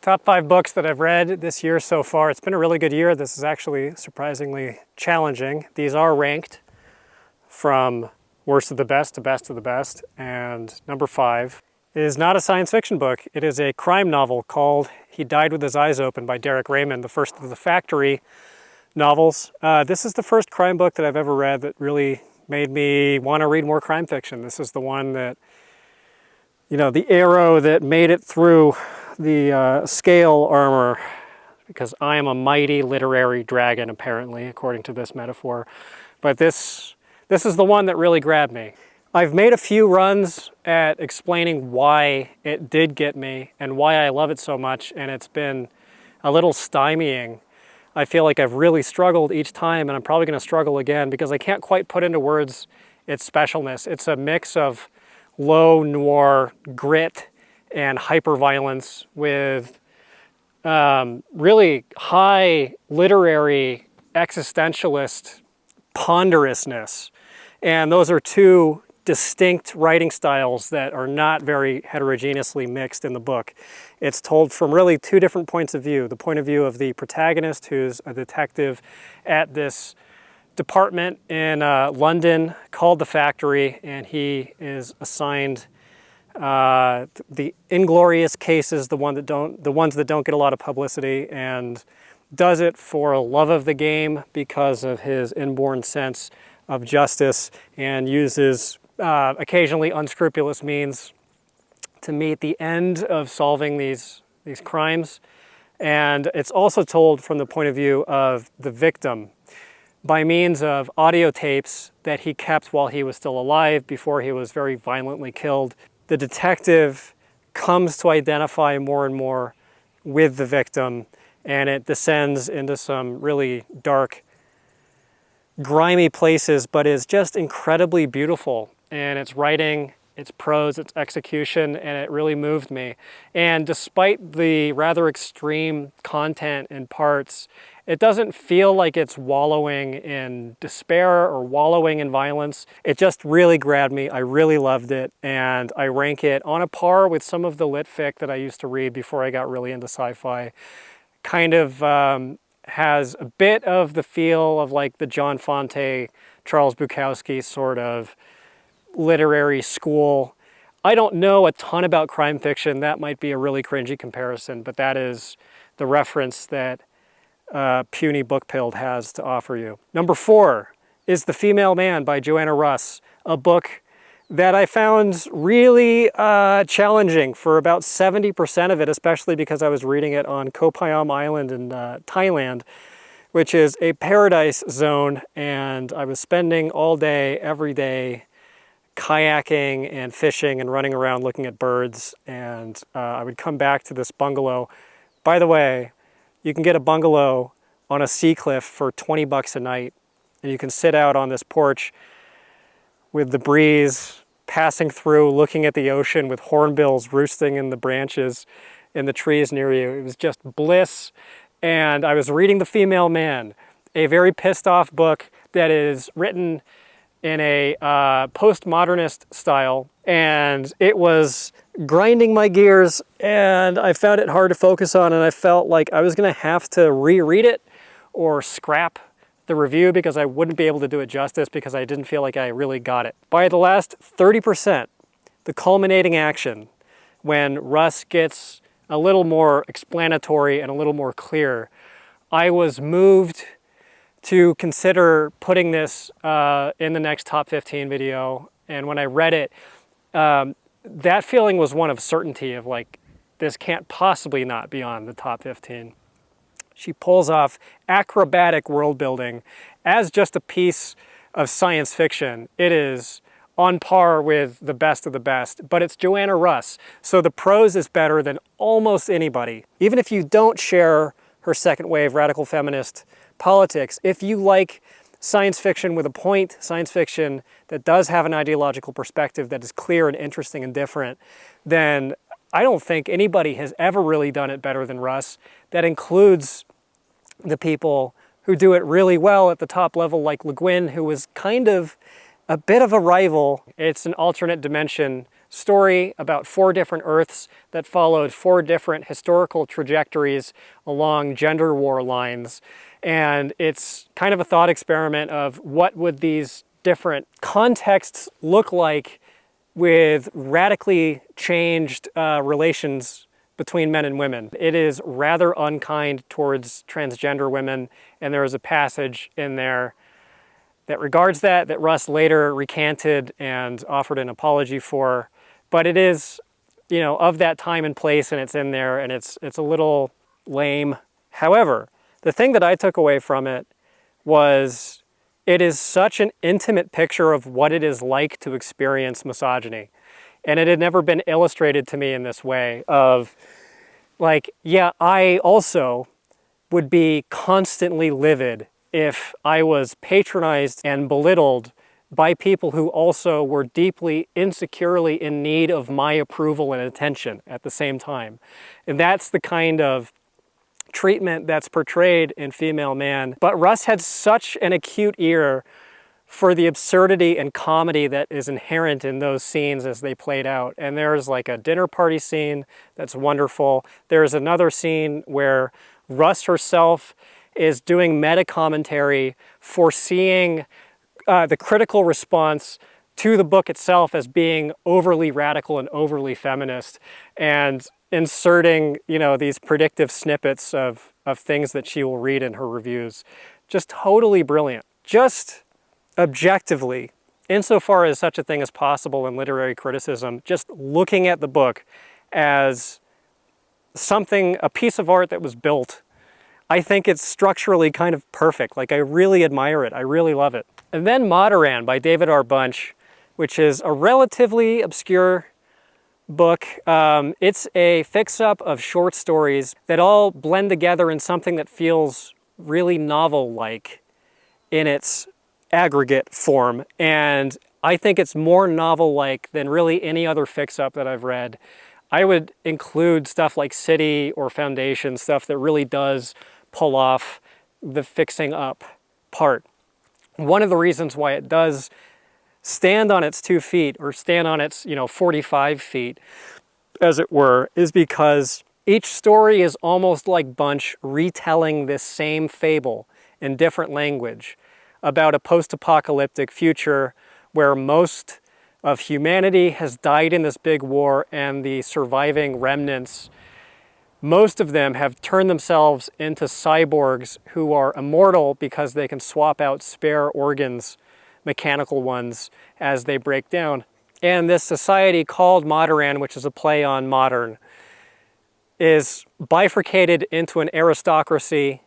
Top 5 books that I've read this year so far. It's been a really good year. This is actually surprisingly challenging. These are ranked from worst of the best to best of the best. And number 5 is not a science fiction book. It is a crime novel called He Died with His Eyes Open by Raymond, the first of the Factory novels. This is the first crime book that I've ever read that really made me want to read more crime fiction. This is the one that, you know, the arrow that made it through the scale armor, because I am a mighty literary dragon, apparently, according to this metaphor. But this is the one that really grabbed me. I've made a few runs at explaining why it did get me and why I love it so much, and it's been a little stymieing. I feel like I've really struggled each time, and I'm probably going to struggle again because I can't quite put into words its specialness. It's a mix of low noir grit and hyper-violence with really high literary existentialist ponderousness. And those are two distinct writing styles that are not very heterogeneously mixed in the book. It's told from really two different points of view. The point of view of the protagonist, who's a detective at this department in London called the Factory, and he is assigned the inglorious cases, the ones that don't get a lot of publicity, and does it for a love of the game because of his inborn sense of justice, and uses occasionally unscrupulous means to meet the end of solving these crimes. And it's also told from the point of view of the victim by means of audio tapes that he kept while he was still alive before he was very violently killed. The detective comes to identify more and more with the victim, and it descends into some really dark, grimy places, but is just incredibly beautiful. And its writing, its prose, its execution, and it really moved me. And despite the rather extreme content in parts, it doesn't feel like it's wallowing in despair or wallowing in violence. It just really grabbed me. I really loved it, and I rank it on a par with some of the lit fic that I used to read before I got really into sci-fi. Kind of has a bit of the feel of like the John Fante, Charles Bukowski sort of literary school. I don't know a ton about crime fiction. That might be a really cringy comparison, but that is the reference that Puny Bookpilled has to offer you. Number 4 is The Female Man by Joanna Russ, a book that I found really challenging for about 70% of it, especially because I was reading it on Koh Payam Island in Thailand, which is a paradise zone, and I was spending all day, every day, kayaking and fishing and running around looking at birds, and I would come back to this bungalow. By the way, you can get a bungalow on a sea cliff for 20 bucks a night, and you can sit out on this porch with the breeze passing through, looking at the ocean with hornbills roosting in the branches in the trees near you. It was just bliss. And I was reading The Female Man, a very pissed off book that is written in a postmodernist style, and it was grinding my gears, and I found it hard to focus on, and I felt like I was gonna have to reread it or scrap the review because I wouldn't be able to do it justice because I didn't feel like I really got it. By the last 30%, the culminating action, when Russ gets a little more explanatory and a little more clear, I was moved to consider putting this in the next top 15 video. And when I read it, that feeling was one of certainty of like, this can't possibly not be on the top 15. She pulls off acrobatic world building as just a piece of science fiction. It is on par with the best of the best, but it's Joanna Russ, so the prose is better than almost anybody. Even if you don't share her second wave radical feminist politics, if you like science fiction with a point, science fiction that does have an ideological perspective that is clear and interesting and different, then I don't think anybody has ever really done it better than Russ. That includes the people who do it really well at the top level, like Le Guin, who was kind of a bit of a rival. It's an alternate dimension story about 4 different Earths that followed 4 different historical trajectories along gender war lines. And it's kind of a thought experiment of what would these different contexts look like with radically changed relations between men and women. It is rather unkind towards transgender women, and there is a passage in there that regards that Russ later recanted and offered an apology for. But it is, you know, of that time and place, and it's in there, and it's a little lame. However, the thing that I took away from it was it is such an intimate picture of what it is like to experience misogyny. And it had never been illustrated to me in this way of, like, yeah, I also would be constantly livid if I was patronized and belittled by people who also were deeply, insecurely in need of my approval and attention at the same time. And that's the kind of treatment that's portrayed in Female Man. But Russ had such an acute ear for the absurdity and comedy that is inherent in those scenes as they played out. And there's like a dinner party scene that's wonderful. There's another scene where Russ herself is doing meta commentary, foreseeing the critical response to the book itself as being overly radical and overly feminist, and inserting, you know, these predictive snippets of things that she will read in her reviews. Just totally brilliant. Just objectively, insofar as such a thing is possible in literary criticism, just looking at the book as something, a piece of art that was built, I think it's structurally kind of perfect. Like, I really admire it. I really love it. And then Moderan by David R. Bunch, which is a relatively obscure book. It's a fix-up of short stories that all blend together in something that feels really novel-like in its aggregate form. And I think it's more novel-like than really any other fix-up that I've read. I would include stuff like City or Foundation, stuff that really does pull off the fixing up part. One of the reasons why it does stand on its 2 feet, or stand on its, 45 feet, as it were, is because each story is almost like Bunch retelling this same fable in different language about a post-apocalyptic future where most of humanity has died in this big war, and the surviving remnants, most of them have turned themselves into cyborgs who are immortal because they can swap out spare organs, mechanical ones, as they break down. And this society called Moderan, which is a play on modern, is bifurcated into an aristocracy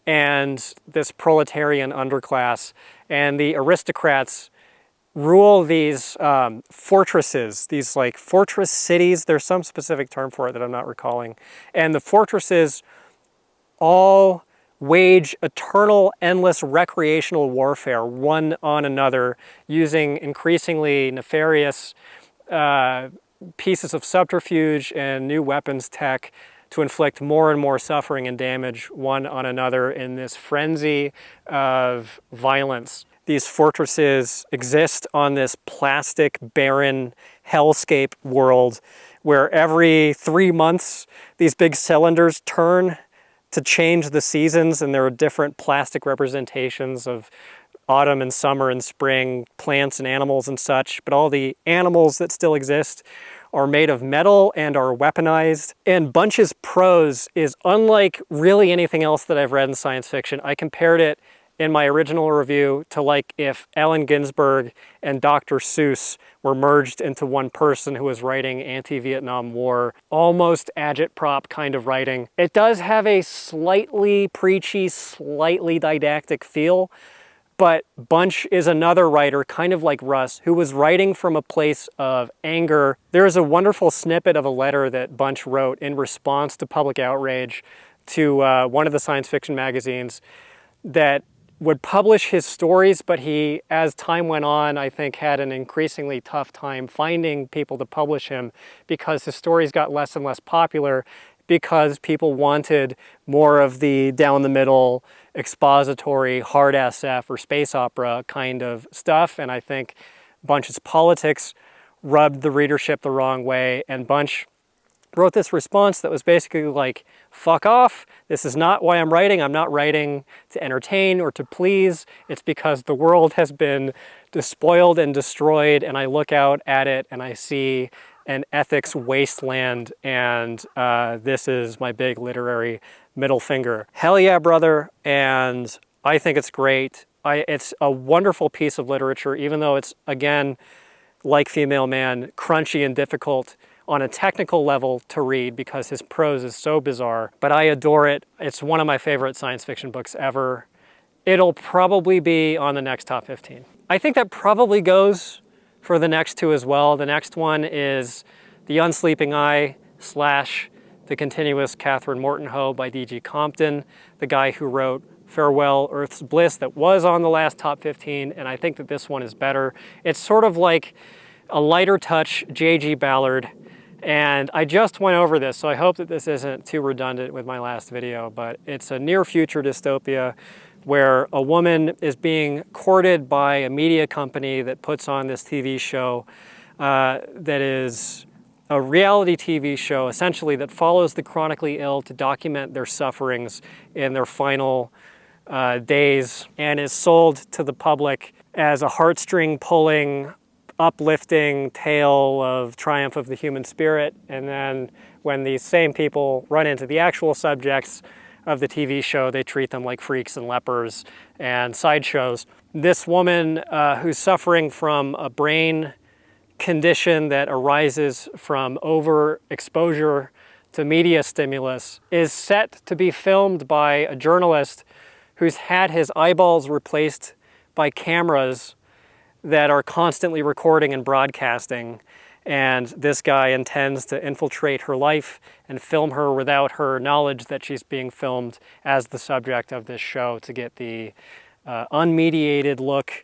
and this proletarian underclass. And the aristocrats rule these fortresses, these like fortress cities. There's some specific term for it that I'm not recalling. And the fortresses all wage eternal, endless recreational warfare one on another, using increasingly nefarious pieces of subterfuge and new weapons tech to inflict more and more suffering and damage one on another in this frenzy of violence. These fortresses exist on this plastic, barren hellscape world where every 3 months these big cylinders turn to change the seasons, and there are different plastic representations of autumn and summer and spring, plants and animals and such, but all the animals that still exist are made of metal and are weaponized. And Bunch's prose is unlike really anything else that I've read in science fiction. I compared it in my original review to like if Allen Ginsberg and Dr. Seuss were merged into one person who was writing anti-Vietnam War, almost agitprop kind of writing. It does have a slightly preachy, slightly didactic feel, but Bunch is another writer, kind of like Russ, who was writing from a place of anger. There is a wonderful snippet of a letter that Bunch wrote in response to public outrage to one of the science fiction magazines that would publish his stories, but he, as time went on, I think had an increasingly tough time finding people to publish him because his stories got less and less popular because people wanted more of the down-the-middle, expository, hard SF or space opera kind of stuff. And I think Bunch's politics rubbed the readership the wrong way, and Bunch wrote this response that was basically like, fuck off, this is not why I'm writing. I'm not writing to entertain or to please. It's because the world has been despoiled and destroyed, and I look out at it and I see an ethics wasteland, and this is my big literary middle finger. Hell yeah, brother, and I think it's great. It's a wonderful piece of literature, even though it's, again, like Female Man, crunchy and difficult on a technical level to read because his prose is so bizarre, but I adore it. It's one of my favorite science fiction books ever. It'll probably be on the next top 15. I think that probably goes for the next two as well. The next one is The Unsleeping Eye / The Continuous Katherine Mortenhoe by D.G. Compton, the guy who wrote Farewell, Earth's Bliss that was on the last top 15, and I think that this one is better. It's sort of like a lighter touch J.G. Ballard, and I just went over this, so I hope that this isn't too redundant with my last video, but it's a near future dystopia where a woman is being courted by a media company that puts on this TV show that is a reality TV show, essentially, that follows the chronically ill to document their sufferings in their final days, and is sold to the public as a heartstring-pulling, uplifting tale of triumph of the human spirit. And then when these same people run into the actual subjects of the TV show, they treat them like freaks and lepers and sideshows. This woman who's suffering from a brain condition that arises from overexposure to media stimulus is set to be filmed by a journalist who's had his eyeballs replaced by cameras that are constantly recording and broadcasting. And this guy intends to infiltrate her life and film her without her knowledge that she's being filmed as the subject of this show, to get the unmediated look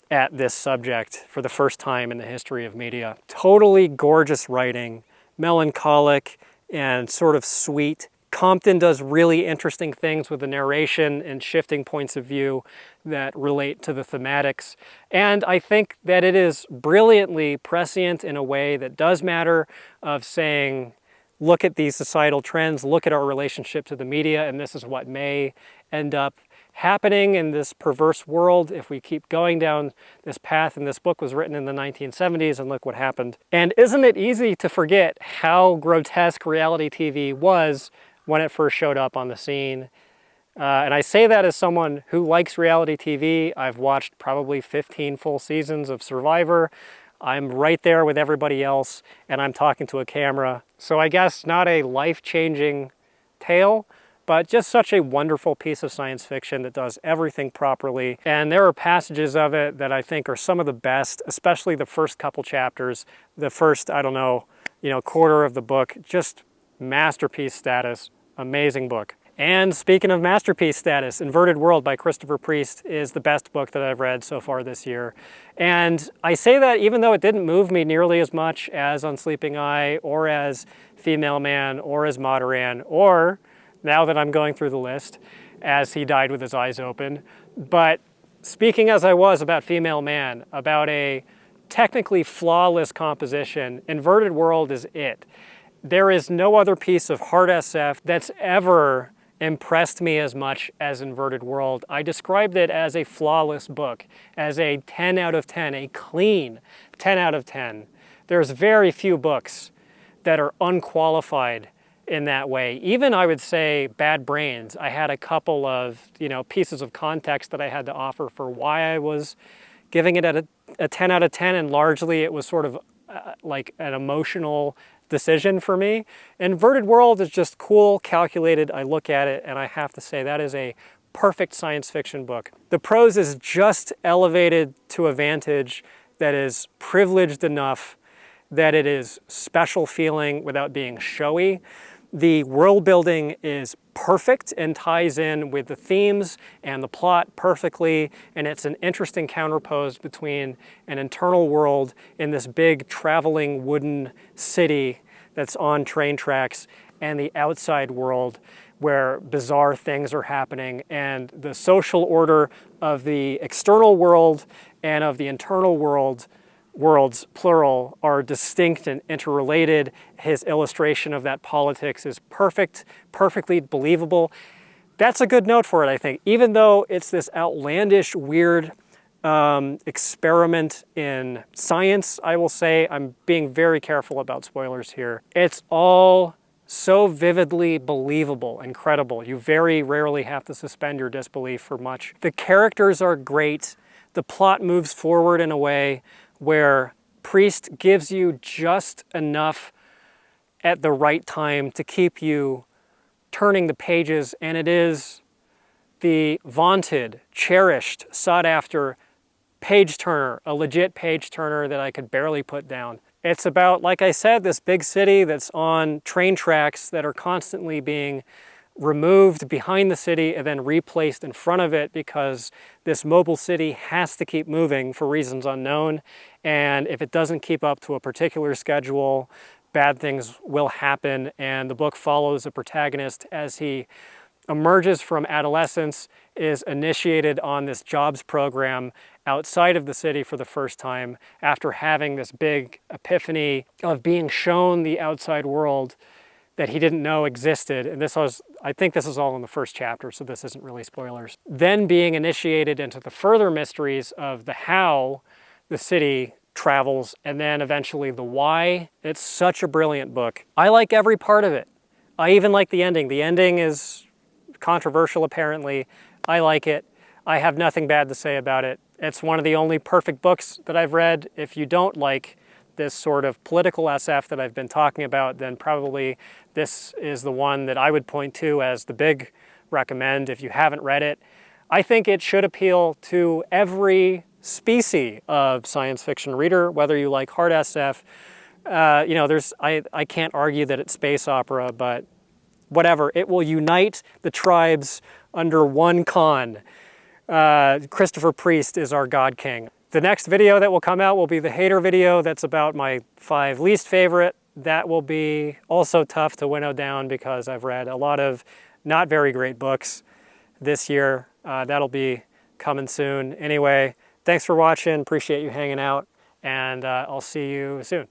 at this subject for the first time in the history of media. Totally gorgeous writing, melancholic and sort of sweet. Compton does really interesting things with the narration and shifting points of view that relate to the thematics. And I think that it is brilliantly prescient in a way that does matter, of saying, look at these societal trends, look at our relationship to the media, and this is what may end up happening in this perverse world if we keep going down this path. And this book was written in the 1970s, and look what happened. And isn't it easy to forget how grotesque reality TV was when it first showed up on the scene? And I say that as someone who likes reality TV. I've watched probably 15 full seasons of Survivor. I'm right there with everybody else, and I'm talking to a camera. So I guess not a life-changing tale, but just such a wonderful piece of science fiction that does everything properly. And there are passages of it that I think are some of the best, especially the first couple chapters, the first, I don't know, quarter of the book, just masterpiece status, amazing book. And speaking of masterpiece status, Inverted World by Christopher Priest is the best book that I've read so far this year. And I say that even though it didn't move me nearly as much as Unsleeping Eye, or as Female Man, or as Moderan, or, now that I'm going through the list, as He Died with His Eyes Open. But speaking as I was about Female Man, about a technically flawless composition, Inverted World is it. There is no other piece of hard SF that's ever impressed me as much as Inverted World. I described it as a flawless book, as a 10 out of 10, a clean 10 out of 10. There's very few books that are unqualified in that way. Even, I would say, Bad Brains. I had a couple of pieces of context that I had to offer for why I was giving it a 10 out of 10, and largely it was sort of like an emotional decision for me. Inverted World is just cool, calculated. I look at it and I have to say that is a perfect science fiction book. The prose is just elevated to a vantage that is privileged enough that it is special feeling without being showy. The world building is perfect and ties in with the themes and the plot perfectly, and it's an interesting counterpose between an internal world in this big traveling wooden city that's on train tracks and the outside world where bizarre things are happening, and the social order of the external world and of the internal world worlds, plural, are distinct and interrelated. His illustration of that politics is perfect, perfectly believable. That's a good note for it, I think. Even though it's this outlandish, weird experiment in science, I will say, I'm being very careful about spoilers here. It's all so vividly believable and credible. You very rarely have to suspend your disbelief for much. The characters are great. The plot moves forward in a way where Priest gives you just enough at the right time to keep you turning the pages, and it is the vaunted, cherished, sought-after page turner, a legit page turner that I could barely put down. It's about, like I said, this big city that's on train tracks that are constantly being removed behind the city and then replaced in front of it because this mobile city has to keep moving for reasons unknown. And if it doesn't keep up to a particular schedule, bad things will happen. And the book follows the protagonist as he emerges from adolescence, is initiated on this jobs program outside of the city for the first time after having this big epiphany of being shown the outside world that he didn't know existed. And this was, I think this is all in the first chapter, so this isn't really spoilers. Then being initiated into the further mysteries of the how the city travels, and then eventually the why. It's such a brilliant book. I like every part of it. I even like the ending. The ending is controversial, apparently. I like it. I have nothing bad to say about it. It's one of the only perfect books that I've read. If you don't like this sort of political SF that I've been talking about, then probably this is the one that I would point to as the big recommend if you haven't read it. I think it should appeal to every species of science fiction reader, whether you like hard SF. You know, I can't argue that it's space opera, but whatever. It will unite the tribes under one Khan. Christopher Priest is our God King. The next video that will come out will be the hater video. That's about my 5 least favorite. That will be also tough to winnow down because I've read a lot of not very great books this year. That'll be coming soon. Anyway, thanks for watching. Appreciate you hanging out, and I'll see you soon.